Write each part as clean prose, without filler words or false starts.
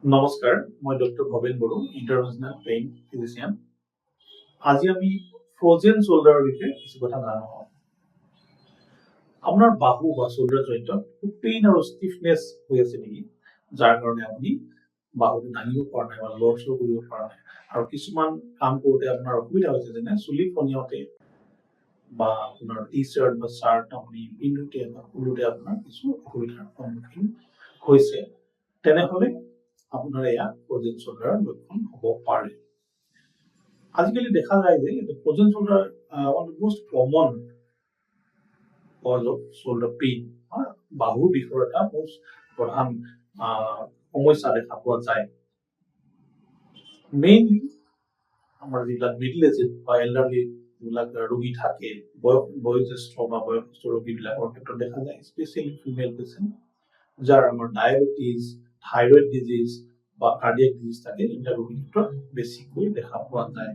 নমস্কাৰ, মই doctor Bhaben Boro, interventional pain physician. আজি আমি ফ্ৰজেন শোল্ডাৰৰ বিষয়ে কিছু কথা জানো। আপোনাৰ বাহু বা শোল্ডাৰ জইণ্টত খুব পেইন আৰু ষ্টিফনেছ হৈ আছে নেকি, যাৰ কাৰণে আপুনি বাহুটো দাঙিব পৰা নাই বা লৰ চৰ কৰিব পৰা নাই, আৰু কিছুমান কাম কৰোঁতে আপোনাৰ অসুবিধা হৈছে, যেনে চুলি ফনিয়াওঁতে বা আপোনাৰ টি চাৰ্ট বা চাৰ্ট আপুনি পিন্ধোতে বা খুলোতে আপোনাৰ কিছু অসুবিধাৰ সন্মুখীন হৈছে, তেনেহ'লে আপোনাৰ এয়া ফ্ৰজেন শোল্ডাৰৰ লক্ষণ হ'ব পাৰে। আজিকালি দেখা যায় যে frozen shoulder one of most common cause of shoulder pain, বাহুৰ বিষৰ এটা প্ৰধান সমস্যা দেখা পোৱা যায়। মেইনলি আমাৰ যিবিলাক মিডল এজেড বা এল্ডাৰলি যিবিলাক ৰোগী থাকে, বয়োজ্যেষ্ঠ বা বয়সস্থ ৰোগীবিলাকৰ ক্ষেত্ৰত দেখা যায়, স্পেচিয়েলি ফিমেল পেচেণ্ট যাৰ আমাৰ ডায়েবেটিছ, থাইৰয়েড ডিজিজ বা কাৰ্ডিয়াক ডিজিজ থাকে, এইবিলাক ৰোগীৰ ক্ষেত্ৰত বেছিকৈ দেখা পোৱা যায়।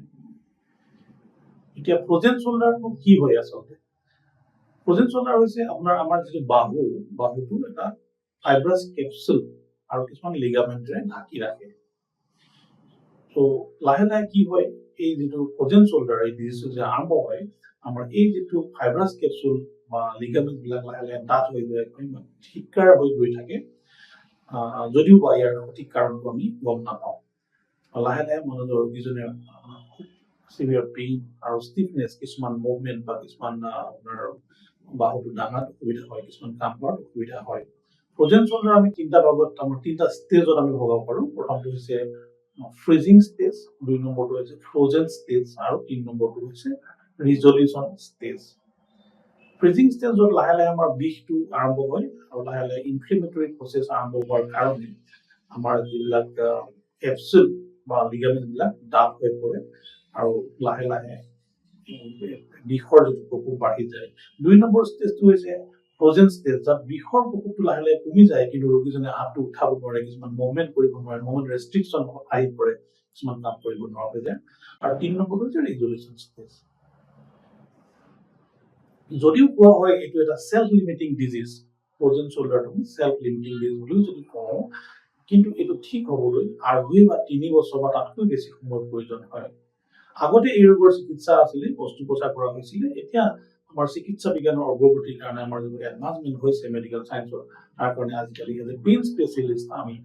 এতিয়া ফ্ৰজেন শোল্ডাৰটো কি হয় আচলতে? ফ্ৰজেন শোল্ডাৰ হৈছে আমাৰ যিটো বাহুটো এটা ফাইব্ৰাছ কেপচুল আৰু কিছুমান লিগামেণ্টৰে ঢাকি ৰাখে। ত' লাহে লাহে কি হয়, এই যিটো ফ্ৰজেন শোল্ডাৰ এই ডিজিজটো যে আৰম্ভ হয়, আমাৰ এই যিটো ফাইব্ৰাছ কেপচুল বা লিগামেণ্ট বিলাক লাহে লাহে ডাঠ হৈ গৈ ঠিকাৰ হৈ গৈ থাকে, যদিও বা ইয়াৰ সঠিক কাৰণটো আমি গম নাপাওঁ। লাহে লাহে মানুহৰ ৰোগীজনে চিভিয়াৰ পেইন আৰু ষ্টিফনেছ, কিছুমান মুভমেণ্ট বা কিছুমান আপোনাৰ বাহুটো ডাঙাত অসুবিধা হয়, কিছুমান কাম কৰাত অসুবিধা হয়। ফ্ৰজেন শোল্ডাৰ আমি তিনিটা ষ্টেজত আমি ভগাব পাৰোঁ। প্ৰথমটো হৈছে ফ্ৰিজিং ষ্টেজ, 2 নম্বৰটো হৈছে ফ্ৰজেন ষ্টেজ, আৰু 3 নম্বৰটো হৈছে ৰিজলিউশ্যন ষ্টেজ। ফ্ৰিজিং ষ্টেজত লাহে লাহে আমাৰ বিষটো আৰম্ভ হয়, আৰু লাহে লাহে ইনফ্লেমেটৰী প্ৰচেছ আৰম্ভ হোৱাৰ কাৰণে আমাৰ যিবিলাক কেপচুল বা লিগামেণ্ট বিলাক ডাঠ হৈ পৰে, আৰু লাহে লাহে বিষৰ যিটো প্ৰকোপ বাঢ়ি যায়। 2 নম্বৰ ষ্টেজটো হৈছে ফ্ৰজেন ষ্টেজ, যাত বিষৰ প্ৰকোপটো লাহে লাহে কমি যায়, কিন্তু ৰোগীজনে হাতটো উঠাব নোৱাৰে, কিছুমান মুভমেণ্ট কৰিব নোৱাৰে, মুভমেণ্ট ৰেষ্ট্ৰিকশ্যন আহি পৰে, কিছুমান কাম কৰিব নোৱাৰা হৈ যায়। আৰু 3 নম্বৰটো হৈছে ৰিজলিউশ্যন ষ্টেজ। যদিও কোৱা হয় এইটো এটা সেলফ লিমিটিং ডিজিজ, ফ্ৰজেন শোল্ডাৰটো সেলফ লিমিটিং ডিজিজ বুলিও যদি কওঁ, কিন্তু এইটো ঠিক হ'বলৈ 2.5 বা 3 বছৰ বা তাতকৈ বেছি সময়ৰ প্ৰয়োজন হয়। আগতে এই ৰোগৰ চিকিৎসা আছিলে, অস্ত্ৰোপচাৰ কৰা হৈছিলে। এতিয়া আমাৰ চিকিৎসা বিজ্ঞানৰ অগ্ৰগতিৰ কাৰণে, আমাৰ যিটো এডভান্সমেণ্ট হৈছে মেডিকেল চায়েন্সৰ, তাৰ কাৰণে আজিকালি এজ এ পেইন স্পেচিয়েলিষ্ট আমি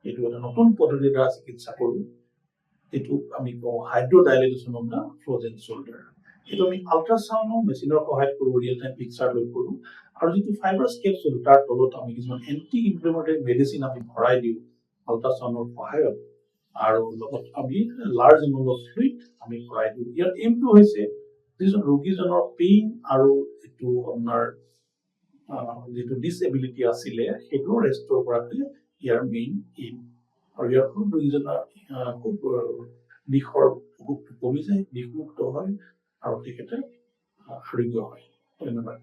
এইটো এটা নতুন পদ্ধতিৰ দ্বাৰা চিকিৎসা কৰোঁ, এইটো আমি কওঁ হাইড্ৰডাইলেশ্যন অফ দা ফ্ৰজেন শোল্ডাৰ। এইটো আমি আল্ট্ৰাচাউণ্ড মেচিনৰ সহায়ত কৰোঁ, ৰিয়েল টাইম পিকচাৰ লৈ কৰোঁ, আৰু যিটো ফাইব্ৰাছ কেপচুল তাৰ তলত আমি কিছুমান এণ্টি ইনফ্লেমেটৰী মেডিচিন আমি ভৰাই দিওঁ আল্ট্ৰাচাউণ্ডৰ সহায়ত, আৰু লগত আমি লাৰ্জ এমাউণ্ট অফ ফ্লুইড আমি ভৰাই দিওঁ। ইয়াৰ এইমটো হৈছে যিজন ৰোগীজনৰ পেইন আৰু যিটো আপোনাৰ যিটো ডিচএবিলিটি আছিলে সেইটো ৰেষ্ট'ৰ কৰাটোৱে ইয়াৰ মেইন এইম। আৰু ইয়াৰ ফলত ৰোগীজনৰ খুব বিষৰ প্ৰকোপটো কমি যায়, বিষমুক্ত হয়, আৰু তেখেতে আৰোগ্য হয়। ধন্যবাদ।